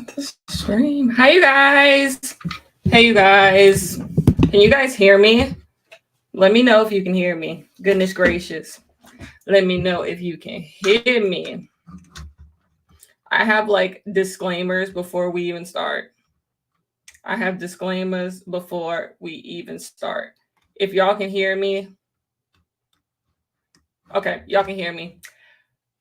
The stream. Hi, you guys. Hey, you guys. Can you guys hear me? Let me know if you can hear me. Goodness gracious. Let me know if you can hear me. I have like disclaimers before we even start. I have disclaimers before we even start. If y'all can hear me, okay, y'all can hear me.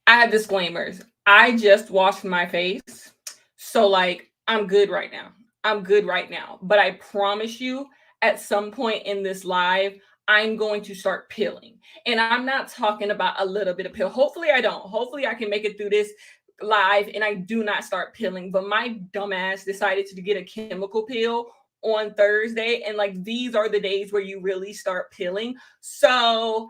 I have disclaimers. I just washed my face. So, like, I'm good right now. I'm good right now. But I promise you, at some point in this live, I'm going to start peeling. And I'm not talking about a little bit of peel. Hopefully, I don't. Hopefully, I can make it through this live and I do not start peeling. But my dumbass decided to get a chemical peel on Thursday. And like, these are the days where you really start peeling. So,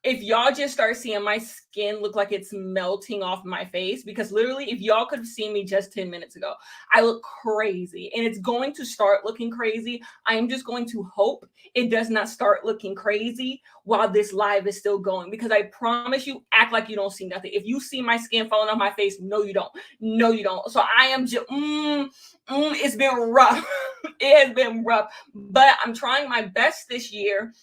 if y'all just start seeing my skin look like it's melting off my face, because literally, if y'all could have seen me just 10 minutes ago, I look crazy and it's going to start looking crazy. I am just going to hope it does not start looking crazy while this live is still going, because I promise you, act like you don't see nothing. If you see my skin falling off my face, no, you don't. No, you don't. So I am just, it's been rough. It has been rough, but I'm trying my best this year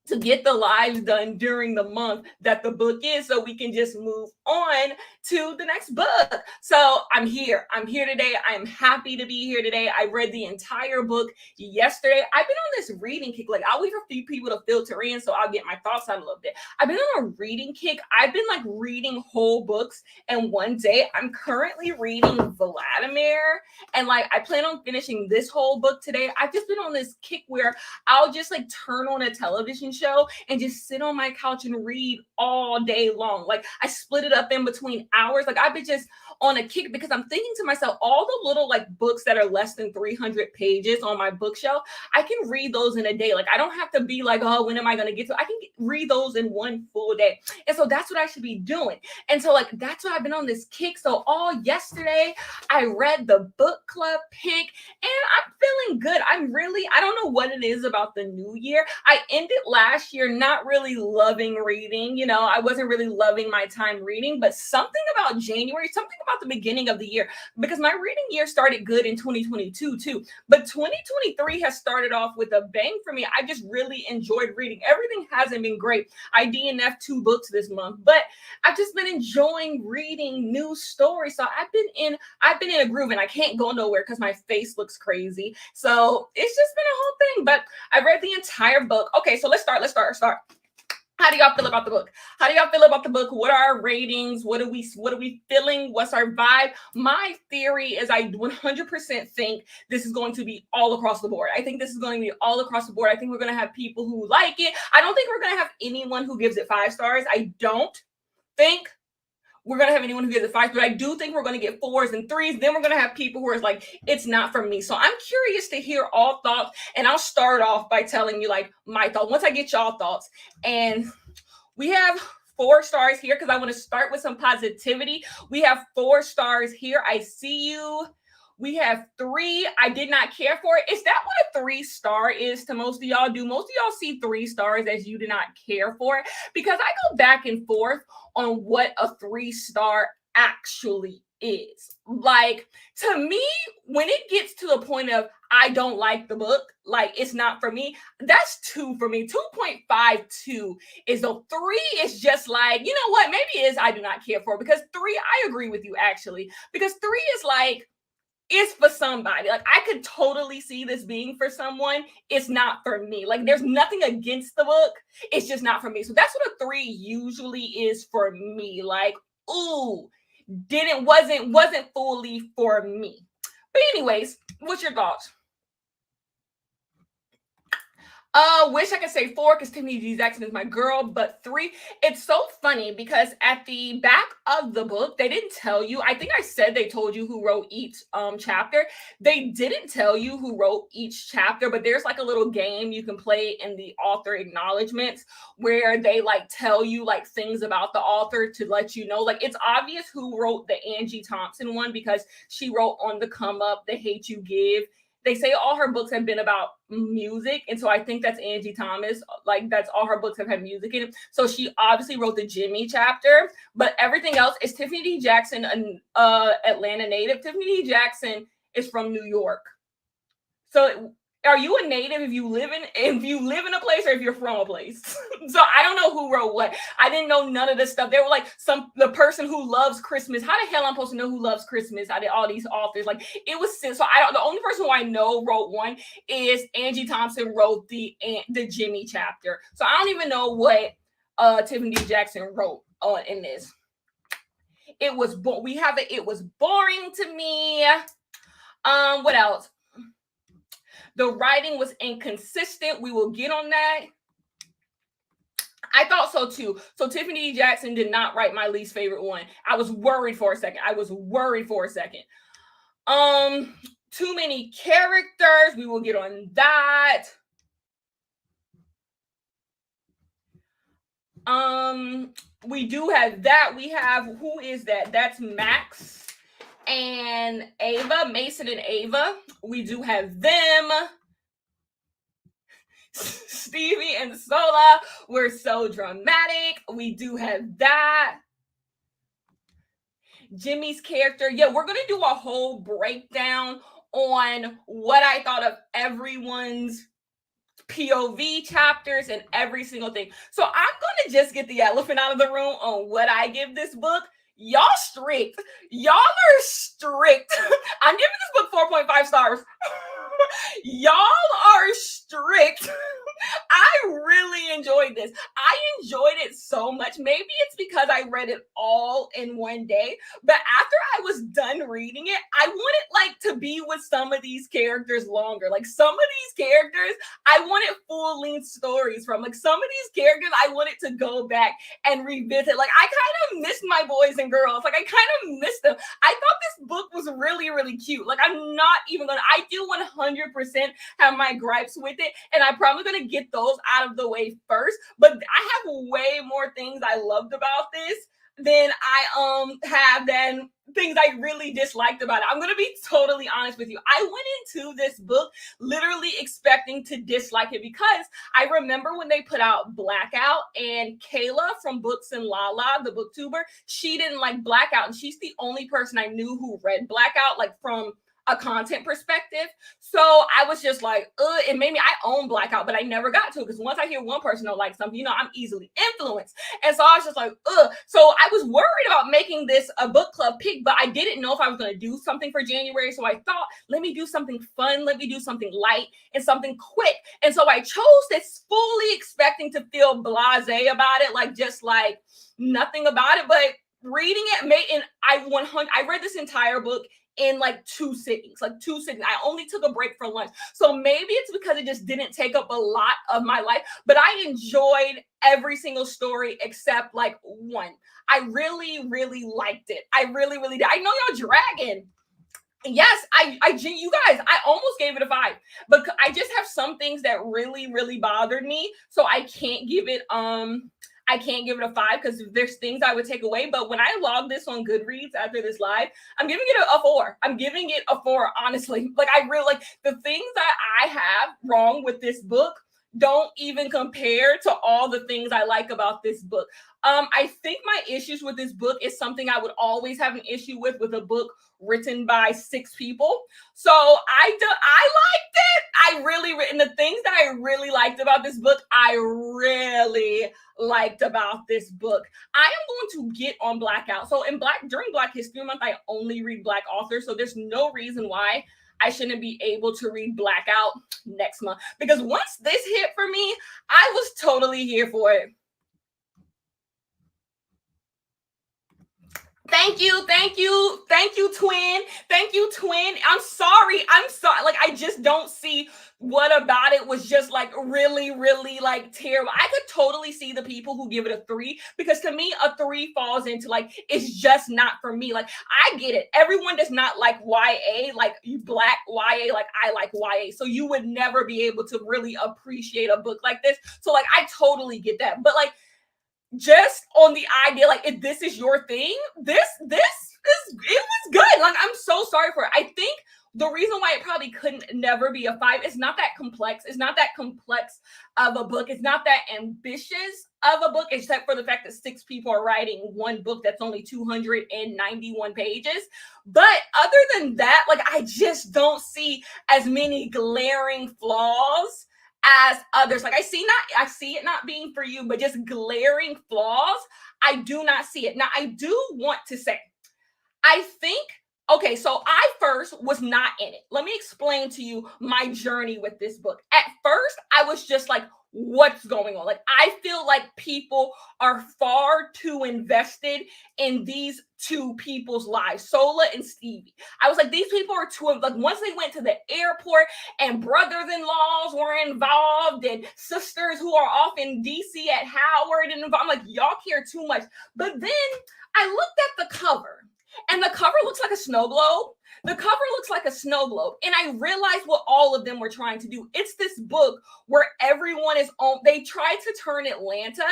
to get the lives done during the month that the book is, so we can just move on to the next book. So I'm here today. I am happy to be here today. I read the entire book yesterday. I've been on this reading kick. Like, I'll wait for a few people to filter in so I'll get my thoughts out a little bit. I've been on a reading kick. I've been like reading whole books in one day. I'm currently reading Vladimir, and like I plan on finishing this whole book today. I've just been on this kick where I'll just like turn on a television show and just sit on my couch and read all day long. Like, I split it up in between hours. Like, I've been just on a kick because I'm thinking to myself, all the little like books that are less than 300 pages on my bookshelf, I can read those in a day. Like, I don't have to be like, oh, when am I going to get to? I can read those in one full day. And so that's what I should be doing. And so like, that's why I've been on this kick. So all yesterday I read the book club pick and I'm feeling good. I don't know what it is about the new year. I ended last year not really loving reading. You know, I wasn't really loving my time reading, but something about January, something about the beginning of the year, because my reading year started good in 2022 too, but 2023 has started off with a bang for me. I just really enjoyed reading. Everything hasn't been great. I DNF 2 books this month, but I've just been enjoying reading new stories. So I've been in a groove and I can't go nowhere because my face looks crazy. So it's just been a whole thing, but I read the entire book. Okay, so let's start. How do y'all feel about the book? How do y'all feel about the book? What are our ratings? What are we feeling? What's our vibe? My theory is I 100% think this is going to be all across the board. I think this is going to be all across the board. I think we're going to have people who like it. I don't think we're going to have anyone who gives it 5 stars. I don't think we're going to have anyone who gives it 5, but I do think we're going to get 4s and 3s. Then we're going to have people who are like, it's not for me. So I'm curious to hear all thoughts, and I'll start off by telling you like my thoughts once I get y'all thoughts. And we have 4 stars here because I want to start with some positivity. We have 4 stars here. I see you. We have 3. I did not care for it. Is that what a 3-star is to most of y'all? Do most of y'all see 3 stars as you did not care for it? Because I go back and forth on what a 3-star actually is. Like, to me, when it gets to the point of I don't like the book, like it's not for me, that's 2 for me. 2.52 is a 3 is just like, you know what, maybe it is I do not care for it, because 3, I agree with you actually, because 3 is like, it's for somebody. Like, I could totally see this being for someone. It's not for me. Like, there's nothing against the book. It's just not for me. So that's what a 3 usually is for me. Like, ooh, wasn't fully for me. But anyways, what's your thoughts? Wish I could say 4 because Tiffany D. Jackson is my girl, but 3. It's so funny because at the back of the book, they didn't tell you. I think I said they told you who wrote each chapter. They didn't tell you who wrote each chapter, but there's like a little game you can play in the author acknowledgments where they like tell you like things about the author to let you know. Like, it's obvious who wrote the Angie Thompson one because she wrote On the Come Up, The Hate You Give, they say all her books have been about music. And so I think that's Angie Thomas. Like, that's all her books have had music in it. So she obviously wrote the Jimmy chapter, but everything else is Tiffany D. Jackson, an Atlanta native. Tiffany D. Jackson is from New York. So are you a native if you live in a place, or if you're from a place? So I don't know who wrote what. I didn't know none of this stuff. They were like, the person who loves Christmas. How the hell am I supposed to know who loves Christmas? I did all these authors. Like, it was so I don't. The only person who I know wrote one is Angie Thompson wrote the Jimmy chapter. So I don't even know what Tiffany D. Jackson wrote in this. It was it was boring to me. What else? The writing was inconsistent. We will get on that. I thought so too. So Tiffany D. Jackson did not write my least favorite one. I was worried for a second. Too many characters. We will get on that. We do have that. We have, who is that? That's Max and Ava, Mason and Ava. We do have them. Stevie and Sola were so dramatic. We do have that. Jimmy's character. Yeah, we're going to do a whole breakdown on what I thought of everyone's POV chapters and every single thing. So I'm going to just get the elephant out of the room on what I give this book. Y'all strict. Y'all are strict. I'm giving this book 4.5 stars. Y'all are strict. I really enjoyed this. I enjoyed it so much. Maybe it's because I read it all in one day, but after I was done reading it, I wanted like to be with some of these characters longer. Like, some of these characters, I wanted full-length stories from. Like, some of these characters, I wanted to go back and revisit. Like, I kind of missed my boys and girls. Like, I kind of missed them. I thought this book was really, really cute. Like, I'm not even gonna, I do 100% have my gripes with it, and I'm probably gonna get those out of the way first. But I have way more things I loved about this than I have than things I really disliked about it. I'm gonna be totally honest with you. I went into this book literally expecting to dislike it, because I remember when they put out Blackout, and Kayla from Books and Lala, the booktuber, she didn't like Blackout, and she's the only person I knew who read Blackout, like from a content perspective. So I was just like, it made me, I own Blackout, but I never got to it, because once I hear one person don't like something, you know, I'm easily influenced. And so I was just like, so I was worried about making this a book club pick, but I didn't know if I was going to do something for January. So I thought, let me do something fun, let me do something light and something quick. And so I chose this fully expecting to feel blasé about it, like just like nothing about it. But reading it I read this entire book in like two sittings. I only took a break for lunch. So maybe it's because it just didn't take up a lot of my life, but I enjoyed every single story except like one. I really, really liked it. I really, really did. I know y'all dragging. Yes, you guys, I almost gave it a 5, but I just have some things that really, really bothered me. So I can't give it a 5, because there's things I would take away. But when I log this on Goodreads after this live, I'm giving it a 4. I'm giving it a 4, honestly. Like, I really like the things that I have wrong with this book don't even compare to all the things I like about this book. I think my issues with this book is something I would always have an issue with a book written by 6 people. So I liked it. And the things that I really liked about this book, I really liked about this book. I am going to get on Blackout. So during Black History Month, I only read Black authors. So there's no reason why I shouldn't be able to read Blackout next month. Because once this hit for me, I was totally here for it. Thank you, twin. Thank you, twin. I'm sorry. Like, I just don't see what about it was just like really, really like terrible. I could totally see the people who give it a 3, because to me, a 3 falls into like, it's just not for me. Like, I get it. Everyone does not like YA, like Black YA, like I like YA. So you would never be able to really appreciate a book like this. So like, I totally get that. But like, just on the idea, like, if this is your thing, it was good. Like, I'm so sorry for it. I think the reason why it probably couldn't never be a 5, it's not that complex. It's not that complex of a book. It's not that ambitious of a book, except for the fact that 6 people are writing one book that's only 291 pages. But other than that, like, I just don't see as many glaring flaws as others. Like, I see it not being for you, but just glaring flaws, I do not see it. Now, I do want to say, I think, okay, so I first was not in it. Let me explain to you my journey with this book. At first, I was just like, what's going on? Like, I feel like people are far too invested in these two people's lives, Sola and Stevie. I was like, these people are too, like, once they went to the airport and brothers-in-laws were involved and sisters who are off in DC at Howard and involved, I'm like, y'all care too much. But then I looked at the cover, and the cover looks like a snow globe. The cover looks like a snow globe. And I realized what all of them were trying to do. It's this book where everyone is on, they tried to turn Atlanta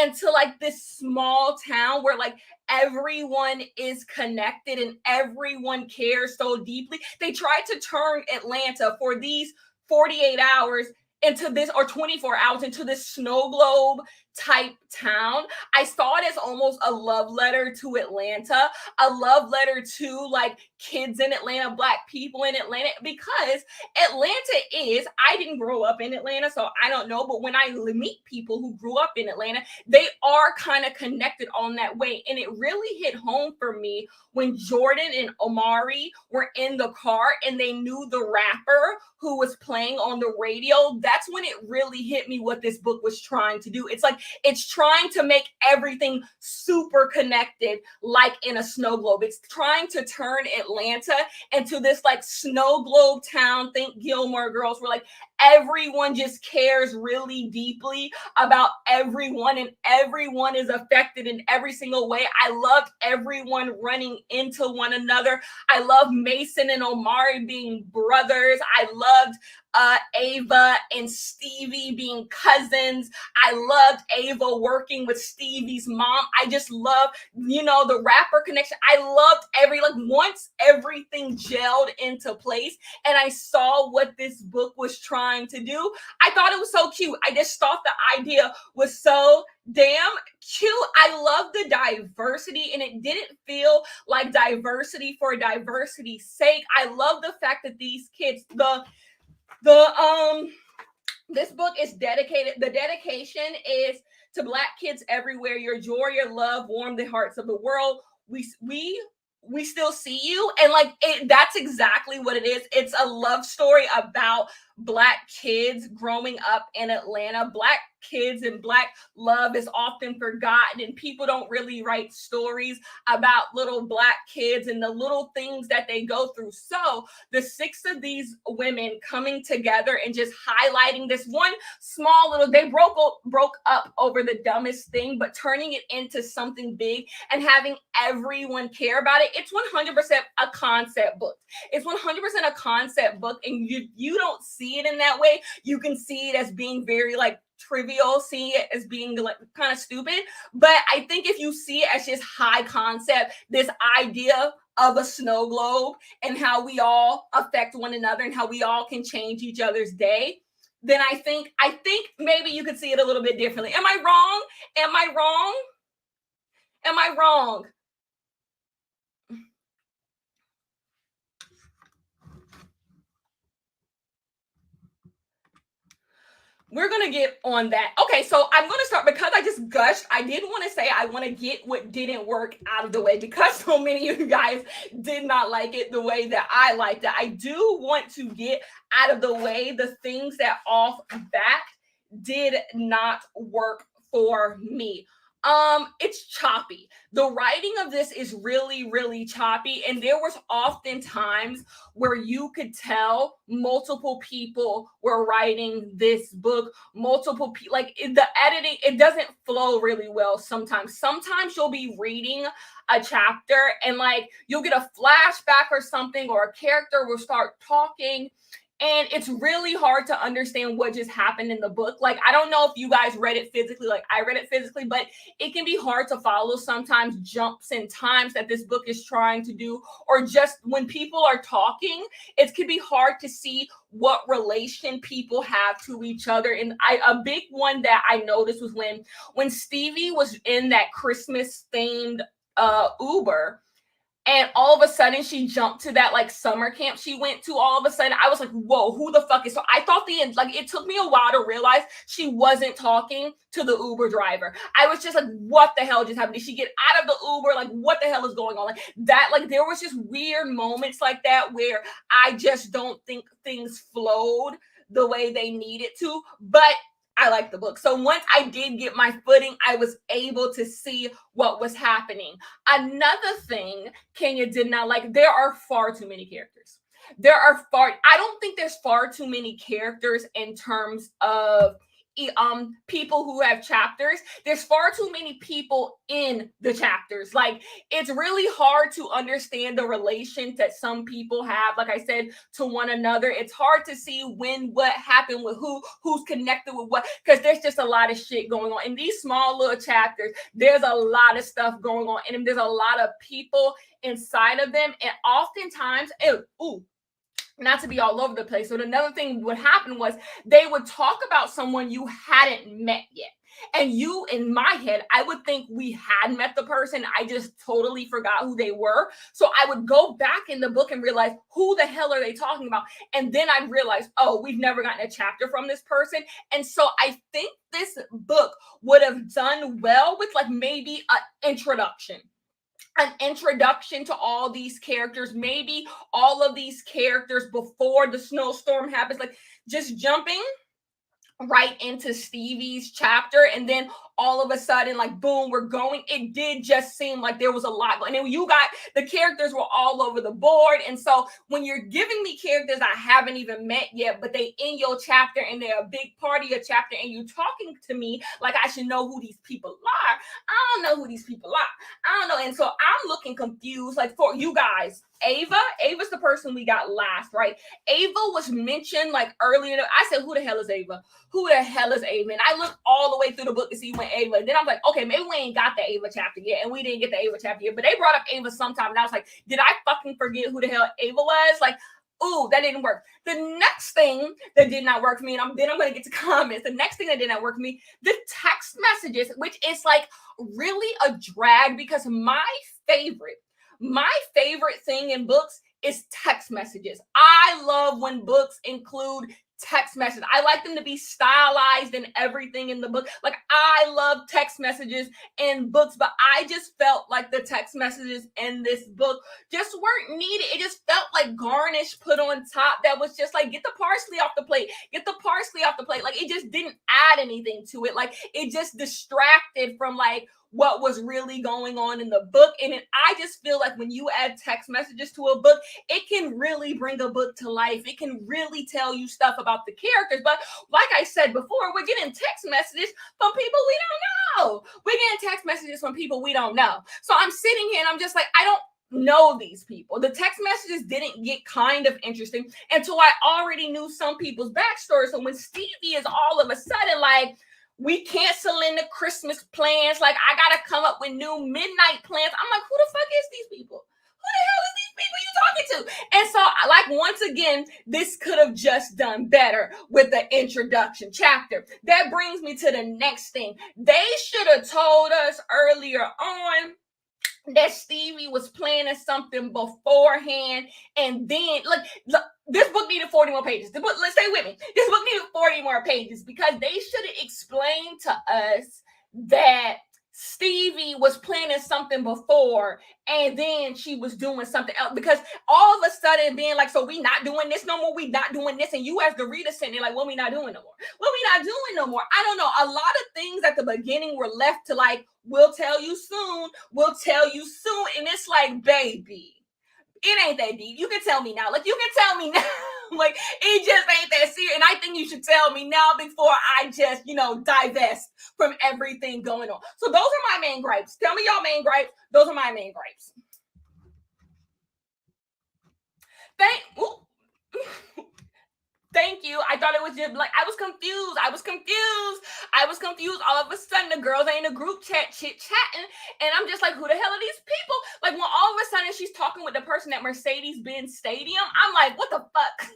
into like this small town where like everyone is connected and everyone cares so deeply. They tried to turn Atlanta for these 48 hours into this, or 24 hours into this snow globe type town. I saw it as almost a love letter to Atlanta, a love letter to like kids in Atlanta, Black people in Atlanta, because Atlanta is, I didn't grow up in Atlanta, so I don't know, but when I meet people who grew up in Atlanta, they are kind of connected on that way. And it really hit home for me when Jordan and Omari were in the car and they knew the rapper who was playing on the radio. That's when it really hit me what this book was trying to do. It's like, it's trying to make everything super connected, like in a snow globe. It's trying to turn Atlanta into this like snow globe town. Think Gilmore Girls, where like everyone just cares really deeply about everyone and everyone is affected in every single way. I loved everyone running into one another. I love Mason and Omari being brothers. I loved Ava and Stevie being cousins. I loved Ava working with Stevie's mom. I just love, the rapper connection. I loved once everything gelled into place and I saw what this book was trying to do, I thought it was so cute. I just thought the idea was so damn cute. I love the diversity, and it didn't feel like diversity for diversity's sake. I love the fact that these kids, this book is dedicated, the dedication is to Black kids everywhere. Your joy, your love warm the hearts of the world. We still see you. And like that's exactly what it is. It's a love story about Black kids growing up in Atlanta. Black kids and Black love is often forgotten, and people don't really write stories about little Black kids and the little things that they go through. So the 6 of these women coming together and just highlighting this one small little, they broke up over the dumbest thing, but turning it into something big and having everyone care about it. It's 100% a concept book. It's 100% a concept book, and you don't see it in that way. You can see it as being very like trivial, see it as being like kind of stupid. But I think if you see it as just high concept, this idea of a snow globe and how we all affect one another and how we all can change each other's day, then I think maybe you could see it a little bit differently. Am I wrong? Am I wrong? Am I wrong? We're going to get on that. Okay, so I'm going to start because I just gushed. I did want to say I want to get what didn't work out of the way because so many of you guys did not like it the way that I liked it. I do want to get out of the way the things that off bat did not work for me. It's choppy. The writing of this is really, really choppy, and there was often times where you could tell multiple people were writing this book. Multiple people, like the editing, it doesn't flow really well. Sometimes you'll be reading a chapter and like you'll get a flashback or something, or a character will start talking, And it's really hard to understand what just happened in the book. Like, I don't know if you guys read it physically, like I read it physically, but it can be hard to follow sometimes jumps in times that this book is trying to do, or just when people are talking, it can be hard to see what relation people have to each other. And a big one that I noticed was when Stevie was in that Christmas themed Uber, and all of a sudden she jumped to that like summer camp she went to. All of a sudden I was like, whoa, who the fuck is? So I thought like it took me a while to realize she wasn't talking to the Uber driver. I was just like, what the hell just happened? Did she get out of the Uber? Like, what the hell is going on? Like that, like there was just weird moments like that where I just don't think things flowed the way they needed to. But I like the book. So once I did get my footing, I was able to see what was happening. Another thing Kenya did not like, there are far too many characters. I don't think there's far too many characters in terms of people who have chapters. There's far too many people in the chapters. Like, it's really hard to understand the relation that some people have, like I said, to one another. It's hard to see what happened with who's connected with what, because there's just a lot of shit going on in these small little chapters. There's a lot of stuff going on and there's a lot of people inside of them, and oftentimes not to be all over the place. So another thing would happen was they would talk about someone you hadn't met yet. And you, in my head, I would think we had met the person. I just totally forgot who they were. So I would go back in the book and realize, who the hell are they talking about? And then I'd realize, oh, we've never gotten a chapter from this person. And so I think this book would have done well with like maybe an introduction to all these characters, maybe all of these characters before the snowstorm happens, like just jumping right into Stevie's chapter, and then all of a sudden, like boom, we're going. It did just seem like there was a lot going. And then you got the characters were all over the board. And so when you're giving me characters I haven't even met yet, but they in your chapter and they're a big part of your chapter, and you're talking to me like I should know who these people are. I don't know who these people are. I don't know. And so I'm looking confused. Like, for you guys, Ava's the person we got last, right? Ava was mentioned like earlier. I said, who the hell is Ava? Who the hell is Ava? And I looked all the way through the book to see when Ava. And then I'm like, okay, maybe we ain't got the Ava chapter yet. And we didn't get the Ava chapter yet. But they brought up Ava sometime. And I was like, did I fucking forget who the hell Ava was? Like, ooh, that didn't work. The next thing that did not work for me, and then I'm going to get to comments. The next thing that did not work for me, the text messages, which is like really a drag, because my favorite thing in books is text messages. I love when books include text messages. I like them to be stylized and everything in the book. Like, I love text messages in books, but I just felt like the text messages in this book just weren't needed. It just felt like garnish put on top that was just like, get the parsley off the plate. Get the parsley off the plate. Like, it just didn't add anything to it. Like, it just distracted from like what was really going on in the book. And I just feel like when you add text messages to a book, it can really bring a book to life. It can really tell you stuff about the characters. But like I said before, we're getting text messages from people we don't know. We're getting text messages from people we don't know. So I'm sitting here and I'm just like, I don't know these people. The text messages didn't get kind of interesting until I already knew some people's backstory. So when Stevie is all of a sudden like, we canceling the Christmas plans, like I gotta come up with new midnight plans. I'm like, who the fuck is these people? Who the hell is these people you talking to? And so, like, once again, this could have just done better with the introduction chapter. That brings me to the next thing. They should have told us earlier on that Stevie was planning something beforehand, and then look, this book needed 40 more pages. Let's stay with me. This book needed 40 more pages, because they should have explained to us that Stevie was planning something before, and then she was doing something else. Because all of a sudden being like, so we not doing this no more, we not doing this, and you as the reader sitting there like, what we not doing no more? What we not doing no more? I don't know. A lot of things at the beginning were left to like, we'll tell you soon, and it's like, baby, it ain't that deep. You can tell me now. Like, you can tell me now. Like, it just ain't that serious. And I think you should tell me now before I just, divest from everything going on. So those are my main gripes. Tell me y'all main gripes. Those are my main gripes. thought it was just like, I was confused. All of a sudden, the girls are in a group chat chit-chatting, and I'm just like, who the hell are these people? Like, when all of a sudden she's talking with the person at Mercedes-Benz Stadium, I'm like, what the fuck?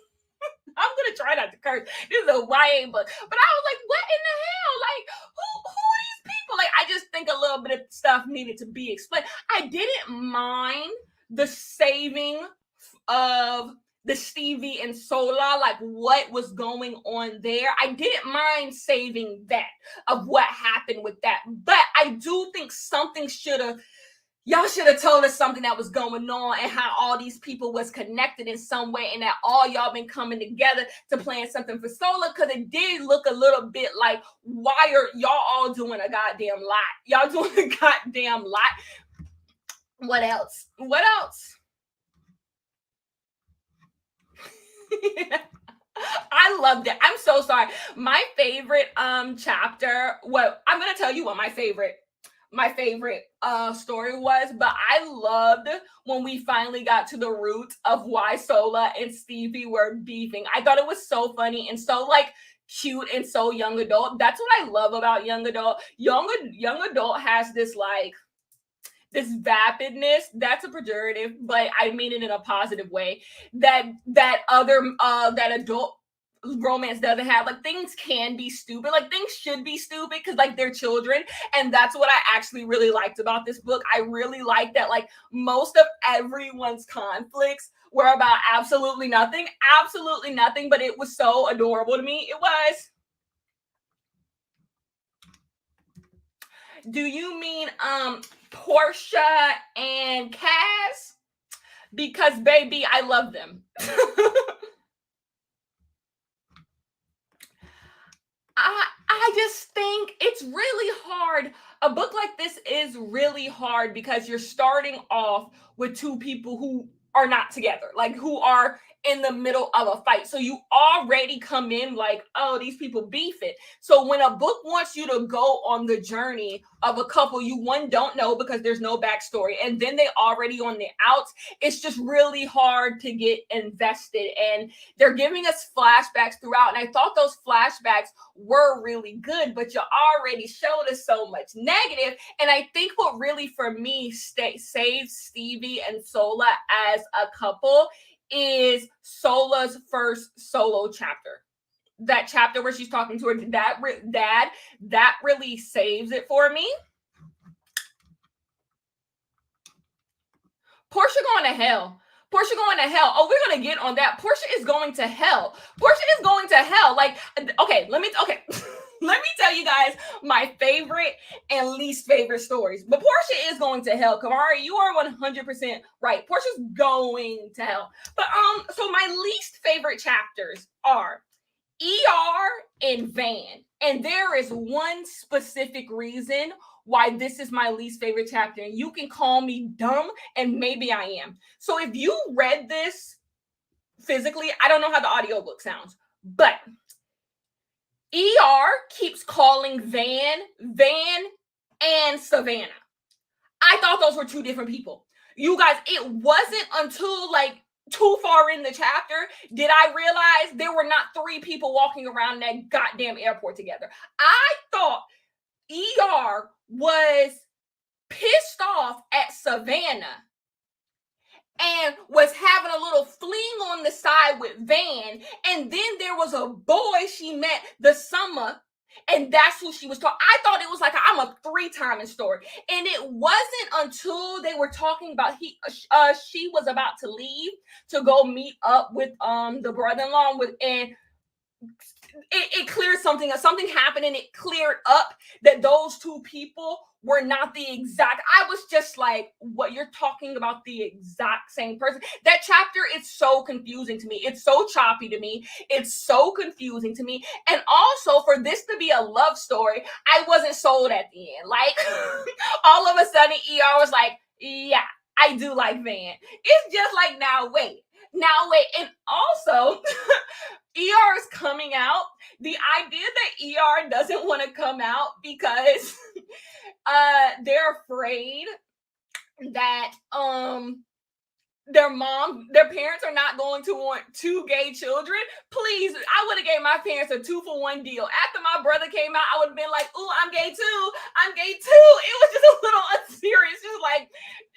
I'm gonna try not to curse. This is a YA book. But I was like, what in the hell? Like, who are these people? Like, I just think a little bit of stuff needed to be explained. I didn't mind the saving of the Stevie and Sola, like what was going on there. I didn't mind saving that, of what happened with that. But I do think something y'all should have told us something that was going on, and how all these people was connected in some way, and that all y'all been coming together to plan something for Sola, because it did look a little bit like, why are y'all all doing a goddamn lot? Y'all doing a goddamn lot. What else? I loved it. I'm so sorry. My favorite chapter, well, I'm gonna tell you what my favorite story was, but I loved when we finally got to the root of why Sola and Stevie were beefing. I thought it was so funny and so like cute and so young adult. That's what I love about young adult. Young adult has this like this vapidness. That's a pejorative, but I mean it in a positive way. That adult romance doesn't have. Like, things can be stupid, like things should be stupid because like they're children, and that's what I actually really liked about this book. I really liked that like most of everyone's conflicts were about absolutely nothing, but it was so adorable to me. It was. Do you mean Portia and Cass? Because baby, I love them. I just think it's really hard. A book like this is really hard because you're starting off with two people who are not together, like who are in the middle of a fight. So you already come in like, oh, these people beef it. So when a book wants you to go on the journey of a couple you don't know because there's no backstory, and then they already on the outs, it's just really hard to get invested. And they're giving us flashbacks throughout, and I thought those flashbacks were really good, but you already showed us so much negative. And I think what really for me saves Stevie and Sola as a couple is Sola's first solo chapter. That chapter where she's talking to her dad, that really saves it for me. Portia going to hell. Oh, we're going to get on that. Portia is going to hell. Like, okay, let me tell you guys my favorite and least favorite stories. But Portia is going to hell. Kamari, you are 100% right. Portia's going to hell. But so my least favorite chapters are ER and Van. And there is one specific reason why this is my least favorite chapter. And you can call me dumb, and maybe I am. So if you read this physically, I don't know how the audiobook sounds, but ER keeps calling Van and Savannah. I thought those were two different people. You guys, it wasn't until like too far in the chapter did I realize there were not three people walking around that goddamn airport together. I thought ER was pissed off at Savannah and was having a little fling on the side with Van, and then there was a boy she met this summer, and that's who she was talking. I thought it was like I'm a 3-timing story, and it wasn't until they were talking about she was about to leave to go meet up with the brother-in-law and it cleared something happened, and it cleared up that those two people were not the exact. I was just like, what, you're talking about the exact same person? That chapter is so confusing to me. It's so choppy to me. It's so confusing to me. And also, for this to be a love story, I wasn't sold at the end. Like, all of a sudden, ER was like, yeah, I do like Van. It's just like, now wait. And also, ER is coming out. The idea that ER doesn't want to come out because they're afraid that their parents are not going to want two gay children. Please, I would have gave my parents a 2-for-1 deal. After my brother came out, I would have been like, "Ooh, I'm gay too. I'm gay too." It was just a little unserious. Just like,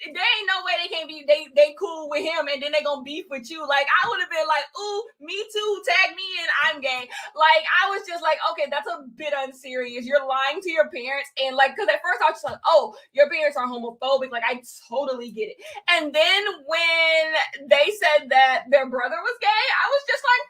there ain't no way they can't be they cool with him and then they gonna beef with you. Like, I would have been like, "Ooh, me too. Tag me in. I'm gay." Like, I was just like, okay, that's a bit unserious. You're lying to your parents, and like, because at first I was just like, "Oh, your parents are homophobic." Like, I totally get it. And then when they said that their brother was gay, I was just like,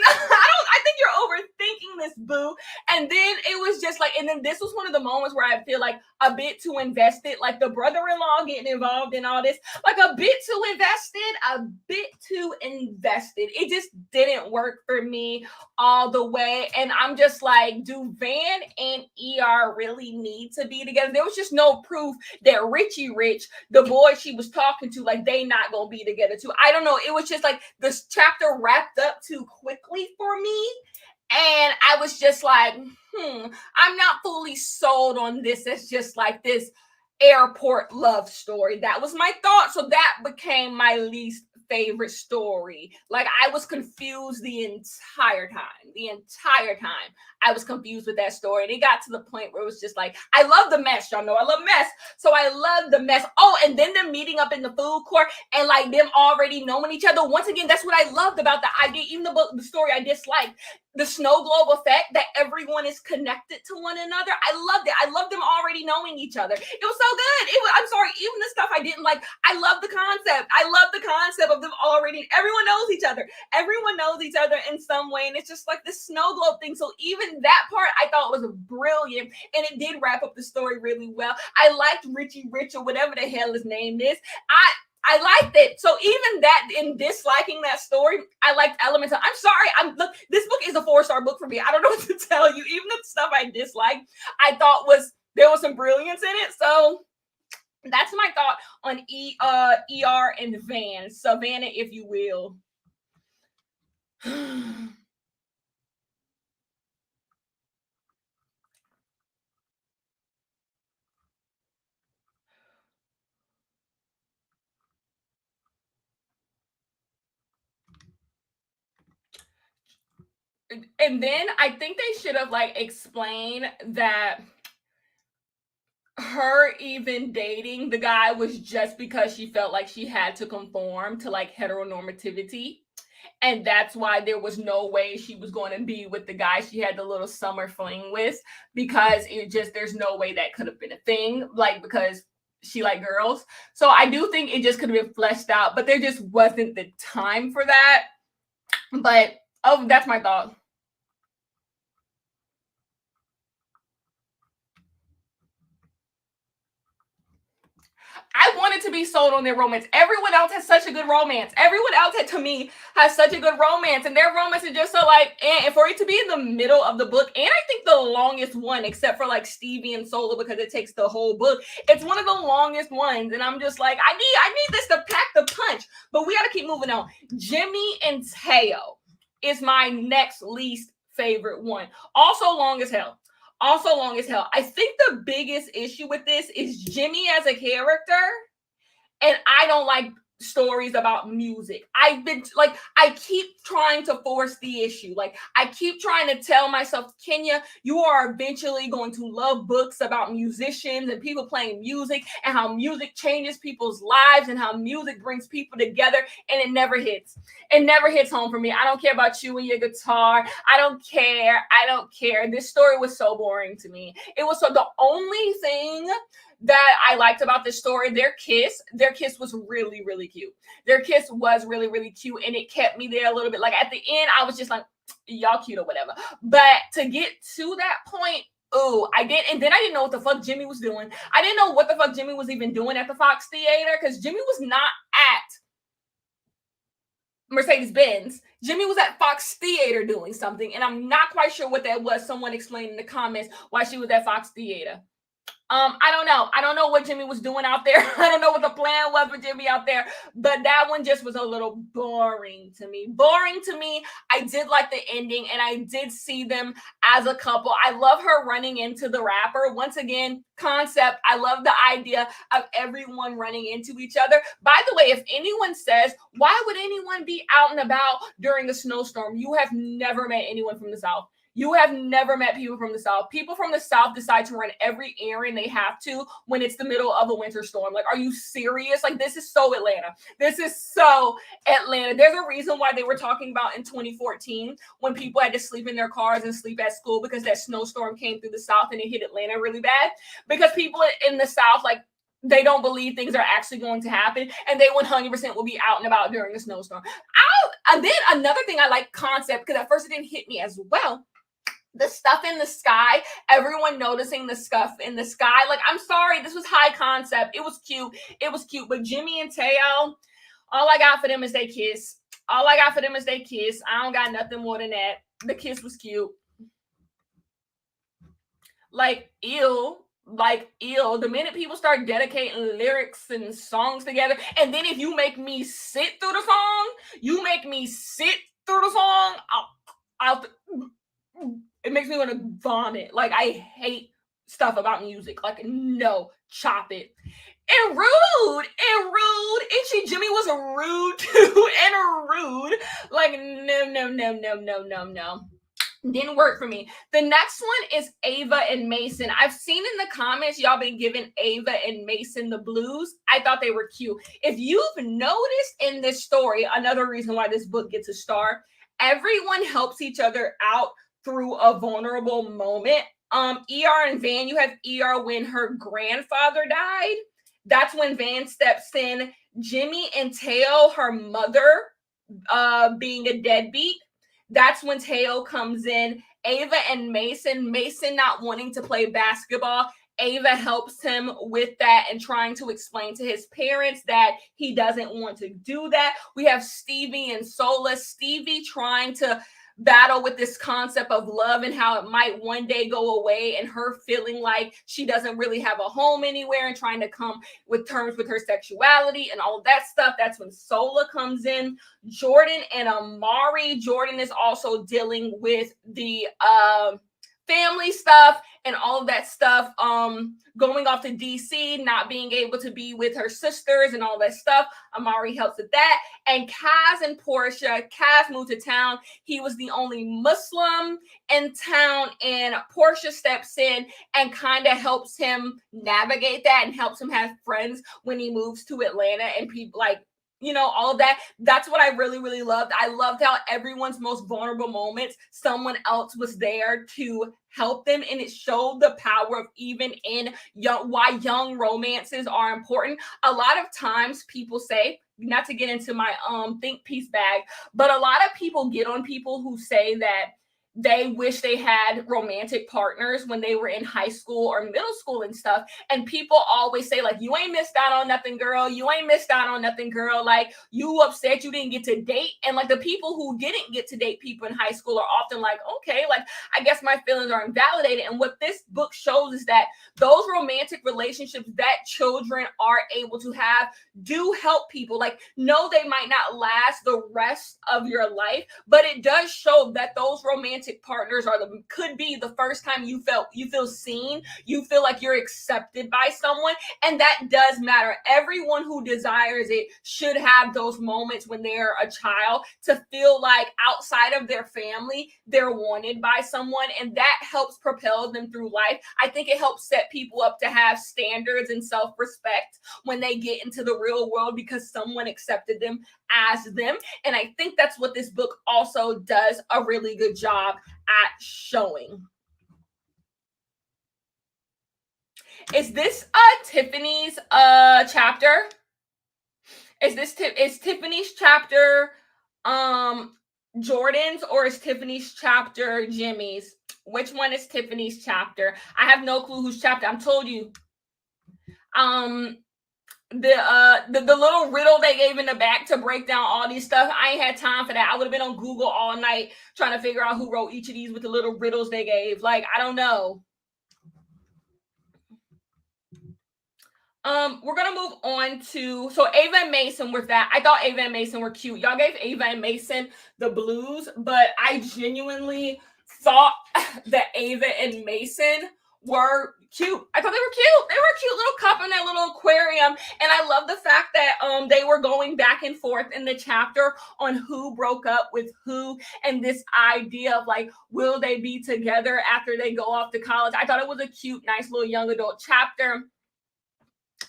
I think you're overthinking this, boo. And then it was just like, and then this was one of the moments where I feel like a bit too invested, like the brother-in-law getting involved in all this, like a bit too invested. It just didn't work for me all the way. And I'm just like, do Van and ER really need to be together? There was just no proof that Richie Rich, the boy she was talking to, like, they not gonna be together too. I don't know. It was just like this chapter wrapped up too quickly for me. And I was just like, I'm not fully sold on this. It's just like this airport love story. That was my thought. So that became my least favorite story. Like, I was confused the entire time. I was confused with that story. And it got to the point where it was just like, I love the mess. Y'all know I love mess. So I love the mess. Oh, and then them meeting up in the food court and like them already knowing each other. Once again, that's what I loved about the idea. Even the story I disliked, the snow globe effect, that everyone is connected to one another. I loved it. I loved them already knowing each other. It was so good. I'm sorry, even the stuff I didn't like, I love the concept. I love the concept of them already. Everyone knows each other. Everyone knows each other in some way. And it's just like this snow globe thing. So even that part I thought was brilliant. And it did wrap up the story really well. I liked Richie Rich or whatever the hell his name is. I liked it. So even that, in disliking that story, I liked elements of, I'm sorry, look, this book is a 4-star book for me. I don't know what to tell you. Even the stuff I disliked, I thought there was some brilliance in it. So that's my thought on ER and Van. Savannah, if you will. And then I think they should have like explained that her even dating the guy was just because she felt like she had to conform to like heteronormativity. And that's why there was no way she was going to be with the guy she had the little summer fling with, because there's no way that could have been a thing, like, because she liked girls. So I do think it just could have been fleshed out, but there just wasn't the time for that. But that's my thought. I wanted to be sold on their romance. Everyone else has such a good romance. Everyone else, to me, has such a good romance, and their romance is just so like, and for it to be in the middle of the book, and I think the longest one, except for like Stevie and Sola, because it takes the whole book. It's one of the longest ones, and I'm just like, I need this to pack the punch. But we got to keep moving on. Jimmy and Teo is my next least favorite one. Also long as hell. I think the biggest issue with this is Jimmy as a character, and I don't like stories about music. I keep trying to force the issue. Like, I keep trying to tell myself, Kenya, you are eventually going to love books about musicians and people playing music and how music changes people's lives and how music brings people together, and it never hits. It never hits home for me. I don't care about you and your guitar. I don't care. This story was so boring to me. It was so the only thing that I liked about this story, their kiss was really, really cute. Their kiss was really, really cute, and it kept me there a little bit. Like, at the end, I was just like, y'all cute or whatever. But to get to that point, I didn't know what the fuck Jimmy was doing. I didn't know what the fuck Jimmy was even doing at the Fox Theater, because Jimmy was not at Mercedes-Benz. Jimmy was at Fox Theater doing something, and I'm not quite sure what that was. Someone explained in the comments why she was at Fox Theater. I don't know. I don't know what Jimmy was doing out there. I don't know what the plan was for Jimmy out there, but that one just was a little boring to me. Boring to me. I did like the ending, and I did see them as a couple. I love her running into the rapper. Once again, concept. I love the idea of everyone running into each other. By the way, if anyone says, why would anyone be out and about during a snowstorm? You have never met anyone from the South. You have never met people from the South. People from the South decide to run every errand they have to when it's the middle of a winter storm. Like, are you serious? Like, this is so Atlanta. This is so Atlanta. There's a reason why they were talking about in 2014 when people had to sleep in their cars and sleep at school because that snowstorm came through the South and it hit Atlanta really bad. Because people in the South, like, they don't believe things are actually going to happen, and they 100% will be out and about during a snowstorm. And then another thing I like concept, because at first it didn't hit me as well, the stuff in the sky, everyone noticing the stuff in the sky. Like, I'm sorry, this was high concept. It was cute. It was cute. But Jimmy and Teo, all I got for them is they kiss. All I got for them is they kiss. I don't got nothing more than that. The kiss was cute. Like, ew. Like, ew. The minute people start dedicating lyrics and songs together, and then if you make me sit through the song, it makes me want to vomit. Like, I hate stuff about music. Like, no, chop it. And rude. Itchy Jimmy was a rude too, and rude. Like, no. Didn't work for me. The next one is Ava and Mason. I've seen in the comments y'all been giving Ava and Mason the blues. I thought they were cute. If you've noticed in this story, another reason why this book gets a star, everyone helps each other out through a vulnerable moment. ER and Van, you have ER when her grandfather died. That's when Van steps in. Jimmy and Teo, her mother, being a deadbeat. That's when Teo comes in. Ava and Mason not wanting to play basketball. Ava helps him with that and trying to explain to his parents that he doesn't want to do that. We have Stevie and Sola. Stevie trying to battle with this concept of love and how it might one day go away, and her feeling like she doesn't really have a home anywhere and trying to come with terms with her sexuality and all of that stuff. That's when Sola comes in. Jordan and Amari. Jordan is also dealing with the family stuff and all of that stuff, going off to DC, not being able to be with her sisters and all that stuff. Amari helps with that. And Kaz and Portia. Kaz moved to town. He was the only Muslim in town, and Portia steps in and kind of helps him navigate that and helps him have friends when he moves to Atlanta, and people like, you know, all of that. That's what I really, really loved. I loved how everyone's most vulnerable moments, someone else was there to help them. And it showed the power of even in why young romances are important. A lot of times people say, not to get into my think piece bag, but a lot of people get on people who say that they wish they had romantic partners when they were in high school or middle school and stuff. And people always say, like, you ain't missed out on nothing, girl. You ain't missed out on nothing, girl. Like, you upset you didn't get to date. And like the people who didn't get to date people in high school are often like, okay, like, I guess my feelings are invalidated. And what this book shows is that those romantic relationships that children are able to have do help people. Like, no, they might not last the rest of your life, but it does show that those romantic partners could be the first time you feel seen, you feel like you're accepted by someone, and that does matter. Everyone who desires it should have those moments when they're a child to feel like outside of their family they're wanted by someone, and that helps propel them through life. I think it helps set people up to have standards and self-respect when they get into the real world because someone accepted them as them. And I think that's what this book also does a really good job at showing. Is this Tiffany's chapter? Is Tiffany's chapter Jordan's, or is Tiffany's chapter Jimmy's? Which one is Tiffany's chapter? I have no clue whose chapter. I'm told you. The little riddle they gave in the back to break down all these stuff, I ain't had time for that. I would have been on Google all night trying to figure out who wrote each of these with the little riddles they gave. Like, I don't know. We're gonna move on to so Ava and Mason with that. I thought Ava and Mason were cute. Y'all gave Ava and Mason the blues, but I genuinely thought that Ava and Mason were cute. I thought they were cute. They were a cute little couple in that little aquarium. And I love the fact that they were going back and forth in the chapter on who broke up with who and this idea of like, will they be together after they go off to college? I thought it was a cute, nice little young adult chapter.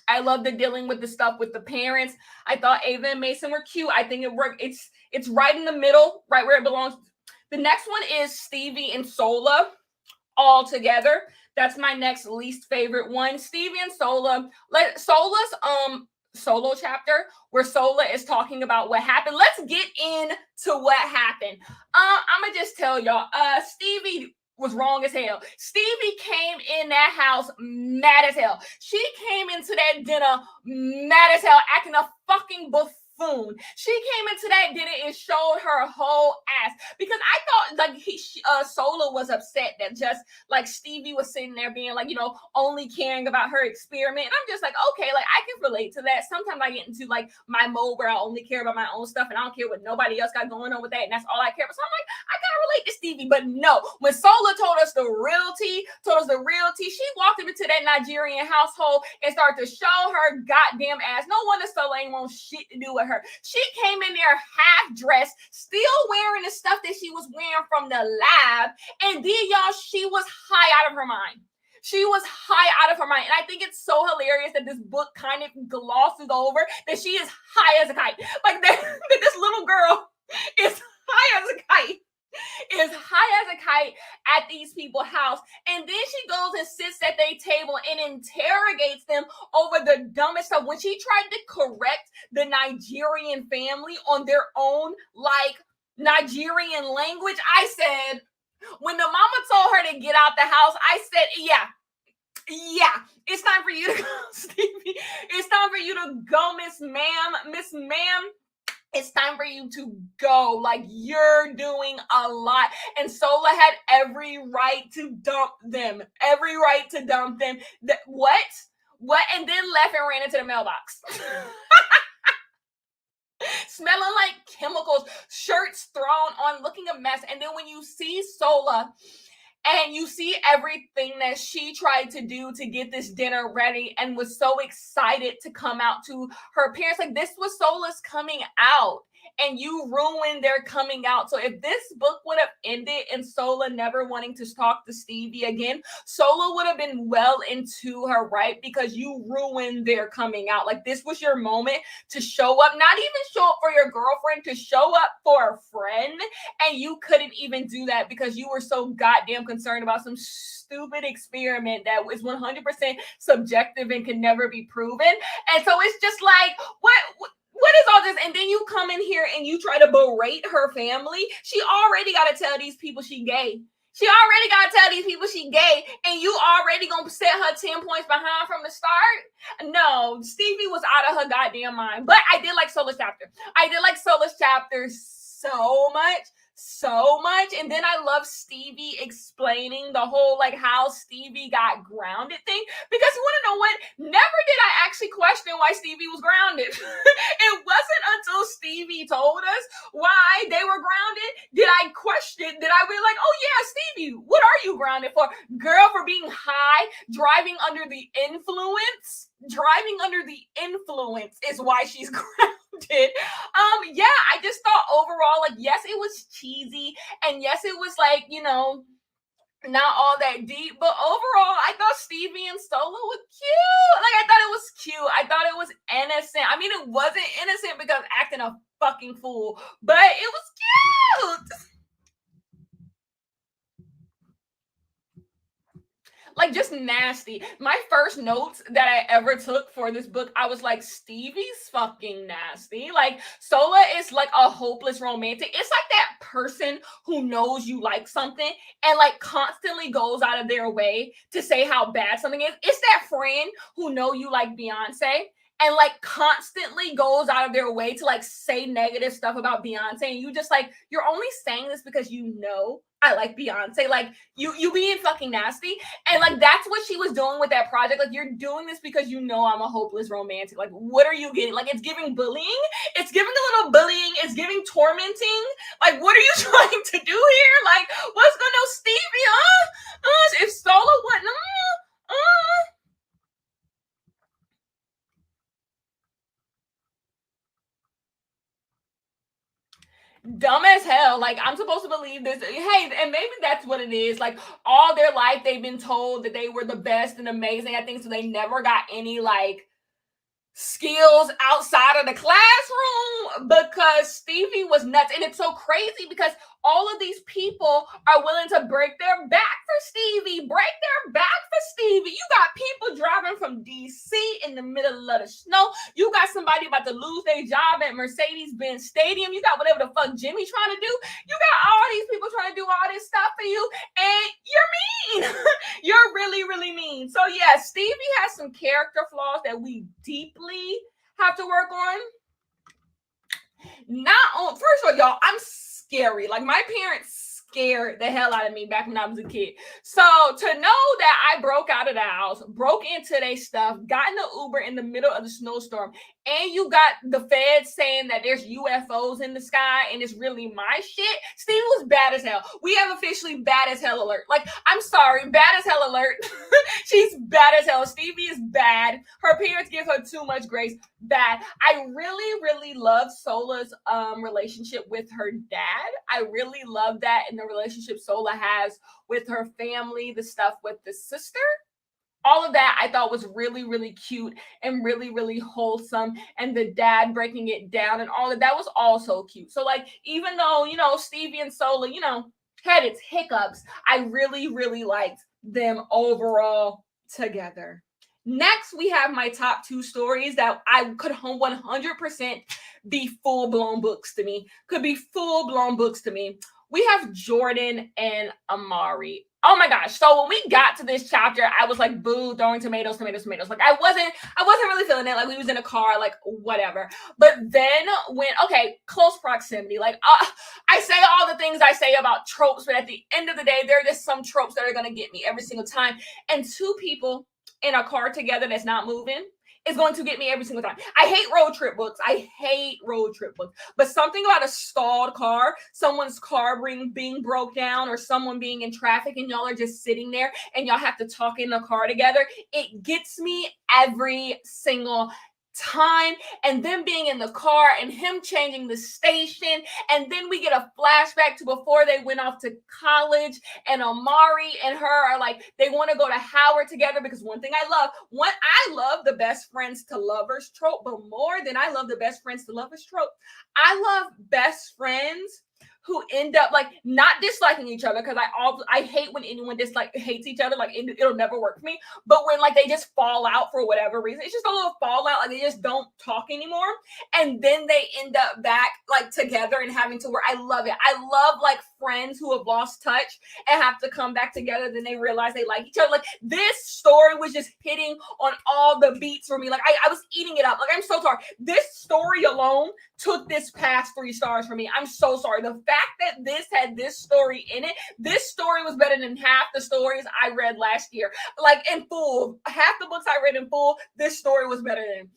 I love the dealing with the stuff with the parents. I thought Ava and Mason were cute. I think it worked. It's right in the middle, right where it belongs. The next one is Stevie and Sola all together. That's my next least favorite one. Stevie and Sola. Sola's solo chapter where Sola is talking about what happened. Let's get into what happened. I'm gonna just tell y'all. Stevie was wrong as hell. Stevie came in that house mad as hell. She came into that dinner mad as hell, acting a fucking buffoon. She came into that dinner and showed her whole ass because I thought like Sola was upset that just like Stevie was sitting there being like, only caring about her experiment. And I'm just like, okay, like I can relate to that. Sometimes I get into like my mode where I only care about my own stuff and I don't care what nobody else got going on with that. And that's all I care about. So I'm like, I kind of relate to Stevie, but no, when Sola told us the realty, she walked into that Nigerian household and started to show her goddamn ass. No wonder Sola ain't want shit to do with her. She came in there half dressed, still wearing the stuff that she was wearing from the lab. And then y'all, she was high out of her mind. She was high out of her mind. And I think it's so hilarious that this book kind of glosses over that she is high as a kite. Like that this little girl is high as a kite. Is high as a kite at these people's house. And then she goes and sits at their table and interrogates them over the dumbest stuff. When she tried to correct the Nigerian family on their own, like, Nigerian language, I said, when the mama told her to get out the house, I said, yeah, it's time for you to go, Stevie. It's time for you to go, Miss Ma'am. It's time for you to go. Like, you're doing a lot. And Sola had every right to dump them. What? And then left and ran into the mailbox. Smelling like chemicals, shirts thrown on, looking a mess. And then when you see Sola and you see everything that she tried to do to get this dinner ready and was so excited to come out to her parents. Like, this was Sola's coming out and you ruined their coming out. So if this book would have ended in Sola never wanting to talk to Stevie again, Sola would have been well into her right because you ruined their coming out. Like, this was your moment to show up, not even show up for your girlfriend, to show up for a friend. And you couldn't even do that because you were so goddamn concerned about some stupid experiment that was 100% subjective and can never be proven. And so it's just like, what is all this? And then you come in here and you try to berate her family. She already got to tell these people she gay. And you already gonna set her 10 points behind from the start? No, Stevie was out of her goddamn mind. But I did like Sola's chapter. So much. And then I love Stevie explaining the whole like how Stevie got grounded thing. Because you want to know what? Never did I actually question why Stevie was grounded. It wasn't until Stevie told us why they were grounded did I be like, oh yeah, Stevie, what are you grounded for? Girl, for being high, driving under the influence is why she's grounded. I just thought overall, like, yes, it was cheesy, and yes, it was like, not all that deep, but overall, I thought Stevie and Sola were cute. Like, I thought it was cute. I thought it was innocent. I mean, it wasn't innocent because acting a fucking fool, but it was cute. Like, just nasty. My first notes that I ever took for this book, I was like, Stevie's fucking nasty. Like, Sola is like a hopeless romantic. It's like that person who knows you like something and like constantly goes out of their way to say how bad something is. It's that friend who know you like Beyonce and like constantly goes out of their way to like say negative stuff about Beyonce, and you just like, you're only saying this because you know I like Beyonce. Like you being fucking nasty. And like that's what she was doing with that project. Like, you're doing this because you know I'm a hopeless romantic. Like, what are you getting? Like, it's giving bullying. It's giving a little bullying. It's giving tormenting. Like, what are you trying to do here? Like, what's going on, Stevie? If Solo what? Dumb as hell. Like, I'm supposed to believe this. Hey, and maybe that's what it is. Like, all their life they've been told that they were the best and amazing at things, so they never got any like skills outside of the classroom because Stevie was nuts. And it's so crazy because all of these people are willing to break their back for Stevie. Break their back for Stevie. You got people driving from DC in the middle of the snow. You got somebody about to lose their job at Mercedes-Benz Stadium. You got whatever the fuck Jimmy trying to do. You got all these people trying to do all this stuff for you, and you're mean. You're really, really mean. So yeah, Stevie has some character flaws that we deeply have to work on. Not on, first of all, y'all, I'm scary. Like, my parents scared the hell out of me back when I was a kid. So to know that I broke out of the house, broke into their stuff, got in the Uber in the middle of the snowstorm, and you got the feds saying that there's UFOs in the sky and it's really my shit. Stevie was bad as hell. We have officially bad as hell alert. Like, I'm sorry, bad as hell alert. She's bad as hell. Stevie is bad. Her parents give her too much grace. Bad. I really, really love Sola's relationship with her dad. I really love that in the relationship Sola has with her family, the stuff with the sister. All of that I thought was really, really cute and really, really wholesome. And the dad breaking it down and all of that was also cute. So like, even though, you know, Stevie and Sola, you know, had its hiccups, I really, really liked them overall together. Next, we have my top two stories that I could 100% be full-blown books to me. Could be full-blown books to me. We have Jordan and Amari. Oh my gosh. So when we got to this chapter, I was like, boo, throwing tomatoes. Like, I wasn't really feeling it. Like, we was in a car, like, whatever. But then when, okay, close proximity, like, I say all the things I say about tropes, but at the end of the day, there are just some tropes that are going to get me every single time. And two people in a car together that's not moving is going to get me every single time. I hate road trip books. But something about a stalled car, someone's car being broke down, or someone being in traffic and y'all are just sitting there and y'all have to talk in the car together, it gets me every single time. And them being in the car and him changing the station, and then we get a flashback to before they went off to college, and Amari and her are like, they want to go to Howard together, because one thing I love the best friends to lovers trope, but more than I love the best friends to lovers trope, I love best friends who end up like not disliking each other, because I hate when anyone hates each other. Like, it'll never work for me. But when like they just fall out for whatever reason, it's just a little fallout. Like, they just don't talk anymore, and then they end up back like together and having to work. I love it. I love like friends who have lost touch and have to come back together. Then they realize they like each other. Like, this story was just hitting on all the beats for me. Like, I was eating it up. Like, I'm so sorry. This story alone took this past 3 stars for me. I'm so sorry. The fact that this had this story in it, this story was better than half the stories I read last year. Like, in full, half the books I read in full, this story was better than.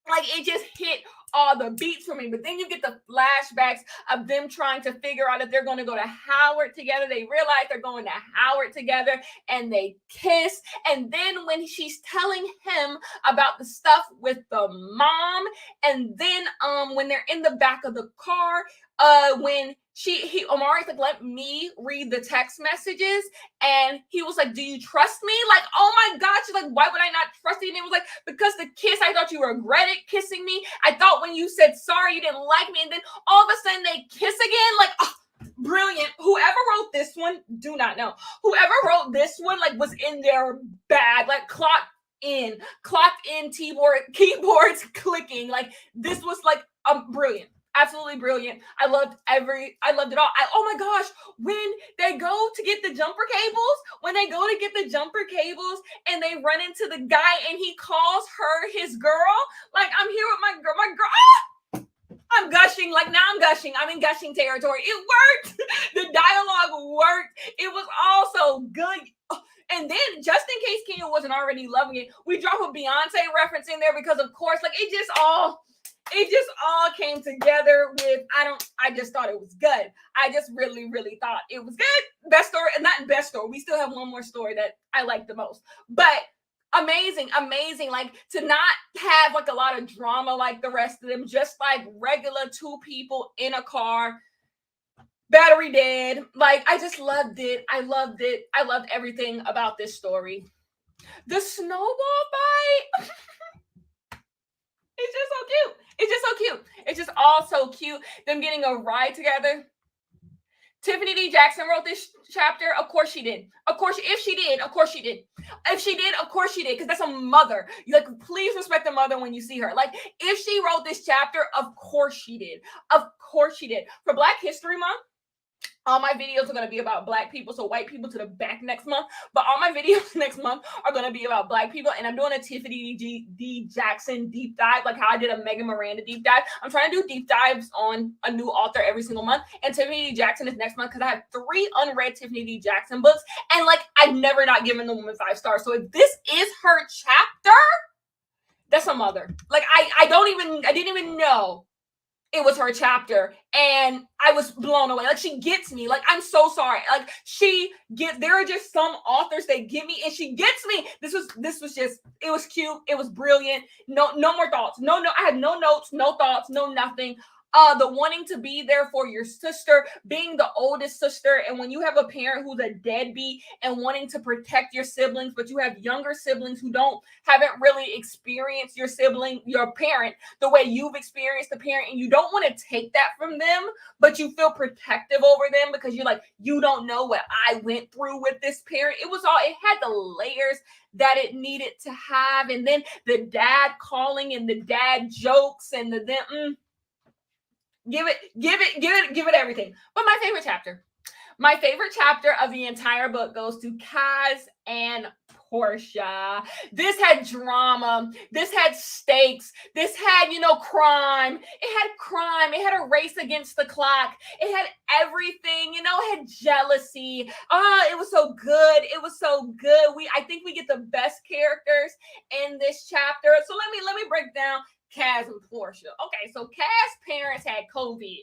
Like, it just hit all the beats for me. But then you get the flashbacks of them trying to figure out if they're going to go to Howard together. They realize they're going to Howard together, and they kiss. And then when she's telling him about the stuff with the mom, and then when they're in the back of the car, when Omari's like, let me read the text messages, and he was like, do you trust me? Like, oh my God. She's like, why would I not trust you? And it was like, because the kiss, I thought you regretted kissing me. I thought when you said sorry, you didn't like me. And then all of a sudden they kiss again. Like, oh, brilliant. Whoever wrote this one, do not know. Whoever wrote this one, like, was in their bag, like clocked in, keyboards clicking. Like, this was like brilliant. Absolutely brilliant. I loved it all. Oh my gosh, when they go to get the jumper cables, and they run into the guy and he calls her his girl, like, I'm here with my girl. I'm gushing. Like, now I'm gushing. I'm in gushing territory. It worked. The dialogue worked. It was all so good. And then, just in case Kenya wasn't already loving it, we drop a Beyonce reference in there because, of course, like, it just all came together with, I just thought it was good. I just really, really thought it was good. Best story, not best story. We still have one more story that I like the most. But amazing. Like, to not have like a lot of drama like the rest of them, just like regular two people in a car, battery dead. Like, I just loved it. I loved everything about this story. The snowball fight. It's just so cute. It's just all so cute. Them getting a ride together. Tiffany D. Jackson wrote this chapter. Of course she did. If she did, of course she did. Because that's a mother. Like, please respect the mother when you see her. Like, if she wrote this chapter, of course she did. For Black History Month, all my videos are going to be about Black people, so white people to the back next month. But all my videos next month are going to be about Black people, and I'm doing a Tiffany D. Jackson deep dive, like how I did a Megan Miranda deep dive. I'm trying to do deep dives on a new author every single month, and Tiffany D. Jackson is next month because I have 3 unread Tiffany D. Jackson books, and like, I've never not given the woman 5 stars. So if this is her chapter, that's a mother. Like, I didn't even know it was her chapter, and I was blown away. Like, she gets me. Like, I'm so sorry. Like, there are just some authors that get me, and she gets me. This was just, it was cute. It was brilliant. No more thoughts. No, I had no notes, no thoughts, no nothing. The wanting to be there for your sister, being the oldest sister, and when you have a parent who's a deadbeat and wanting to protect your siblings, but you have younger siblings who haven't really experienced your parent the way you've experienced the parent, and you don't want to take that from them, but you feel protective over them because you're like, you don't know what I went through with this parent. It had the layers that it needed to have, and then the dad calling and the dad jokes and give it everything. But my favorite chapter of the entire book goes to Kaz and Portia. This had drama. This had stakes. This had, crime. It had a race against the clock. It had everything, it had jealousy. It was so good. I think we get the best characters in this chapter. So let me break down Kaz and Portia. Okay, so Kaz's parents had COVID.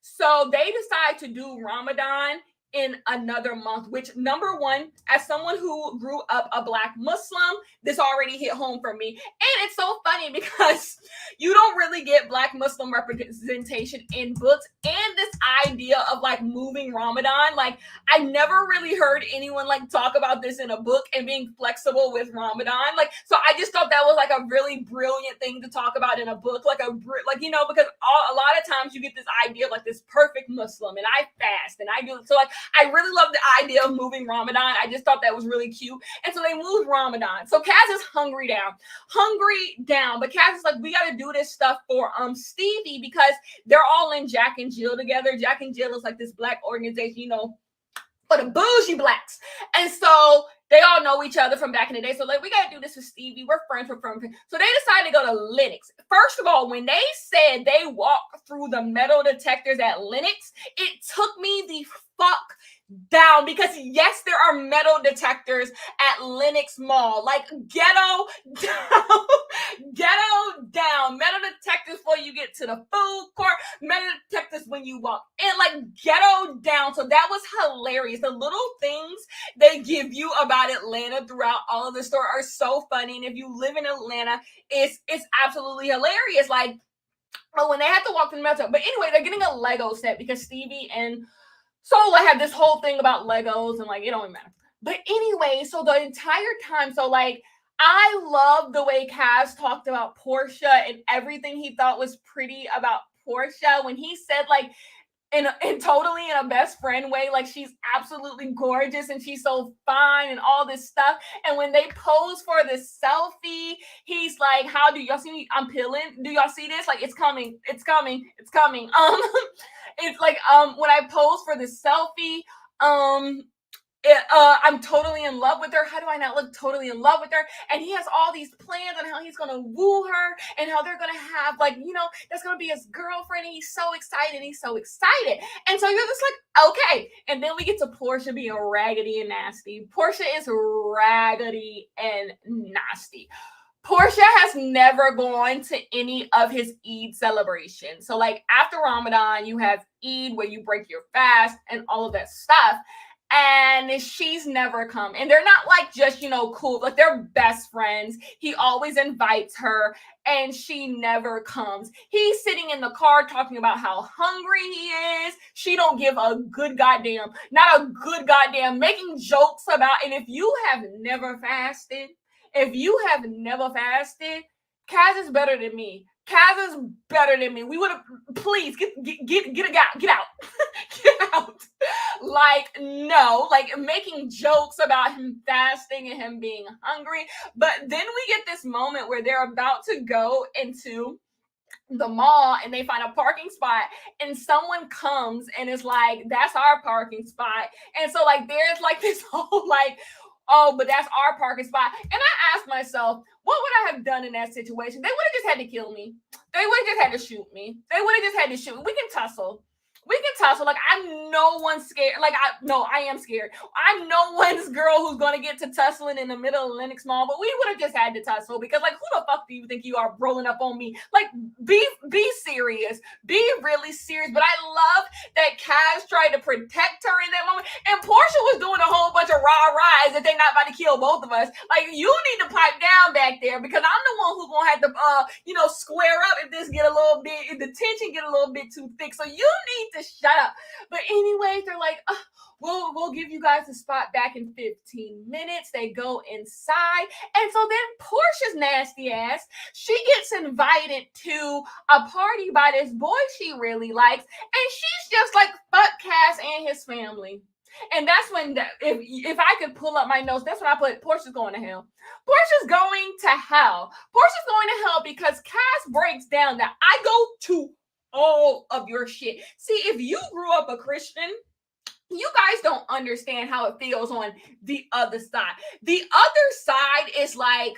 So they decided to do Ramadan in another month, which, number one, as someone who grew up a Black Muslim, this already hit home for me. And it's so funny because you don't really get Black Muslim representation in books, and this idea of like moving Ramadan. Like, I never really heard anyone like talk about this in a book and being flexible with Ramadan. Like, so I just thought that was like a really brilliant thing to talk about in a book, because a lot of times you get this idea of like this perfect Muslim, and I fast and I do so. Like, I really love the idea of moving Ramadan. I just thought that was really cute. And so they moved Ramadan. So Kaz is hungry down. But Kaz is like, we got to do this stuff for Stevie because they're all in Jack and Jill together. Jack and Jill is like this Black organization, for the bougie Blacks. And so they all know each other from back in the day. So like, we got to do this with Stevie. We're friends. So they decided to go to Lenox. First of all, when they said they walked through the metal detectors at Lenox, it took me the fuck down, because yes, there are metal detectors at Lenox Mall. Like, ghetto down. Metal detectors before you get to the food court. Metal detectors when you walk in. Like, ghetto down. So that was hilarious. The little things they give you about Atlanta throughout all of the story are so funny. And if you live in Atlanta, it's absolutely hilarious. Like, when they had to walk through the metal. But anyway, they're getting a Lego set because Stevie and Sola had this whole thing about Legos, and like, it don't even matter. But anyway, so the entire time, so like, I love the way Kaz talked about Portia and everything he thought was pretty about Portia when he said like, in totally in a best friend way. Like she's absolutely gorgeous and she's so fine and all this stuff. And when they pose for this selfie, he's like, "How do y'all see me? I'm peeling. Do y'all see this? Like it's coming, it's coming, it's coming." It's like when I pose for this selfie, um I'm totally in love with her. How do I not look totally in love with her? And he has all these plans on how he's gonna woo her and how they're gonna have like, that's gonna be his girlfriend. And he's so excited. He's so excited. And so you're just like, okay. And then we get to Portia being raggedy and nasty. Portia is raggedy and nasty. Portia has never gone to any of his Eid celebrations. So like after Ramadan, you have Eid where you break your fast and all of that stuff. And she's never come. And they're not like just, cool. Like they're best friends. He always invites her and she never comes. He's sitting in the car talking about how hungry he is. She don't give a good goddamn, not a good goddamn, making jokes about, and if you have never fasted, Kaz is better than me. Kaz is better than me. We would have, please get out. Get out. Like, no, like making jokes about him fasting and him being hungry. But then we get this moment where they're about to go into the mall and they find a parking spot and someone comes and is like, "That's our parking spot." And so like there's like this whole like, "Oh, but that's our parking spot." And I asked myself, what would I have done in that situation? They would have just had to kill me. They would have just had to shoot me. They would have just had to shoot me. We can tussle. Like I'm no one scared. Like I am scared. I'm no one's girl who's gonna get to tussling in the middle of Lenox Mall. But we would have just had to tussle because like who the fuck do you think you are rolling up on me? Like be serious. Be really serious. But I love that Kaz tried to protect her in that moment. And Portia was doing a whole bunch of rah-rahs that they're not about to kill both of us. Like you need to pipe down back there because I'm the one who's gonna have to square up if this get a little bit, if the tension get a little bit too thick. So you need to shut up. But anyway, they're like, we'll give you guys a spot back in 15 minutes. They go inside. And so then Portia's nasty ass, she gets invited to a party by this boy she really likes. And she's just like, fuck Cass and his family. And that's when, if I could pull up my notes, that's when I put Portia's going to hell. Portia's going to hell. Portia's going to hell because Cass breaks down that I go to all of your shit. See, if you grew up a Christian, you guys don't understand how it feels on the other side. The other side is like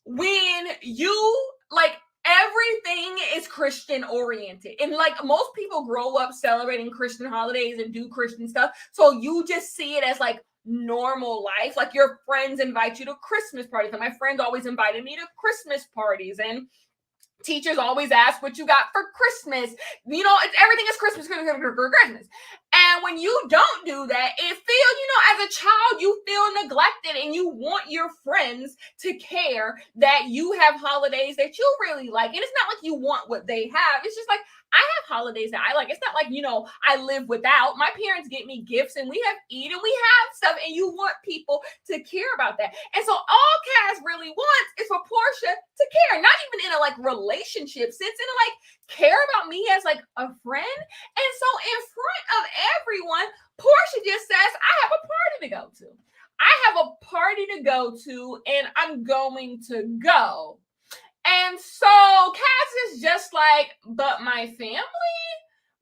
when you like everything is Christian oriented. And like most people grow up celebrating Christian holidays and do Christian stuff. So you just see it as like normal life. Like your friends invite you to Christmas parties. And my friends always invited me to Christmas parties. And teachers always ask what you got for Christmas. Everything is Christmas. And when you don't do that, it feels, as a child, you feel neglected and you want your friends to care that you have holidays that you really like. And it's not like you want what they have. It's just like, I have holidays that I like. It's not like, I live without. My parents get me gifts and we have Eid and we have stuff and you want people to care about that. And so all Cass really wants is for Portia to care, not even in a like relationship sense, in a like care about me as like a friend. And so in front of everyone, Portia just says, I have a party to go to. And I'm going to go. And so Cass is just like, but my family.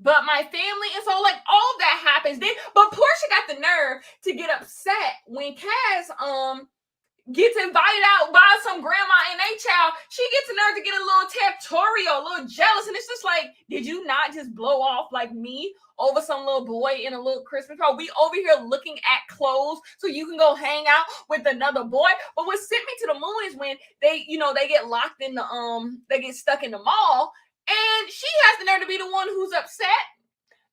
And so like all that happens. But Portia got the nerve to get upset when Cass gets invited out by some grandma and a child. She gets the nerve to get a little territorial, a little jealous. And it's just like, did you not just blow off like me over some little boy in a little Christmas party? We over here looking at clothes so you can go hang out with another boy. But what sent me to the moon is when they get locked in they get stuck in the mall, and she has the nerve to be the one who's upset.